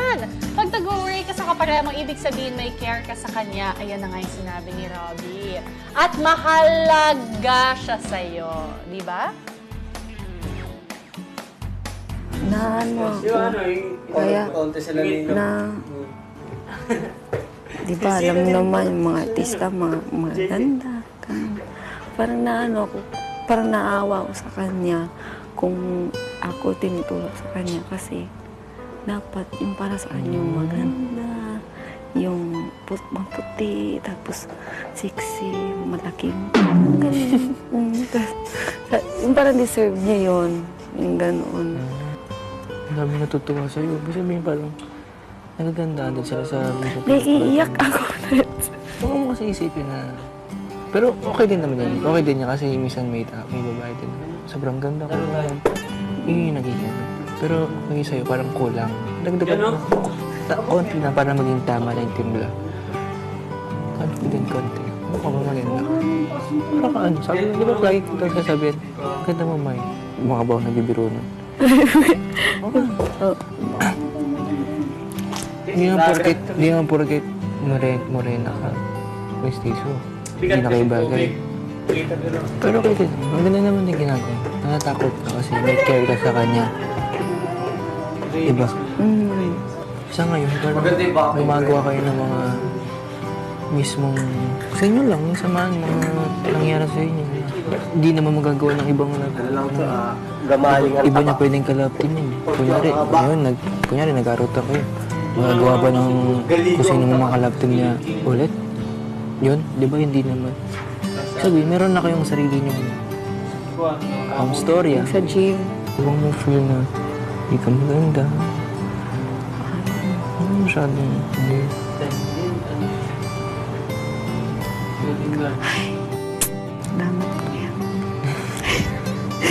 yan. Pag nag-worry ka sa kaparehong, ibig sabihin may care ka sa kanya. Ayan na nga yung sinabi ni Robbie. At mahalaga siya sa'yo. Di ba? Na ano ako, kaya na, di ba alam naman yung mga artista, mga ganda. Parang naano ako, parang naawa ako sa kanya kung ako tinutulog sa kanya kasi dapat yung para sa kanya yung maganda, yung maputi, tapos sexy, malaking, ganun. Yung parang deserve niya yun, yung ganoon. Ang dami natutuwa sa'yo. Ibig sabihin parang nagagandaan din sila sa music. Naiiyak ako. Huwag mo kasi isipin na... Pero okay din naman yan. Okay din niya kasi minsan may babae din. Sobrang ganda ko naman. Yun yung nagiging. Pero okay sa'yo, parang kulang. Dagdagan mo. Konti na para maging tama na yung timbla. Konti. Ano ka ba maganda? Para ka ano? Sabi mo, di ba lagi ko sasabihin, ganda mo, May. Mga ba ako nagbibiro nun? Hindi nga porket morena ka. Mestizo. Hindi na kayo bagay. Pero okay din. Maganda naman yung ginagawa. Natatakot ka kasi may care ka sa kanya. Diba? Sa ngayon, parang gumagawa kayo ng mga mismong sa inyo lang, yung samahan, mga nangyari sa inyo. Hindi naman magagawa ng ibang iba niya pwedeng kalaptin yun. Kunyari, ngayon, kunyari nag-arutan kayo. Magagawa pa ng kung sino mga kalaptin niya ulit. Yun, di ba hindi naman. Sabi, meron na kayong sarili niyong storya. Sa gym. Huwag mo feel na hindi ka maganda. Ano masyadong hindi. Damat ko yan.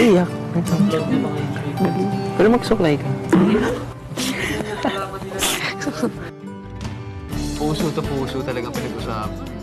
Iyak. Pero magsuklay ka. Puso to puso talagang pinag-usapan.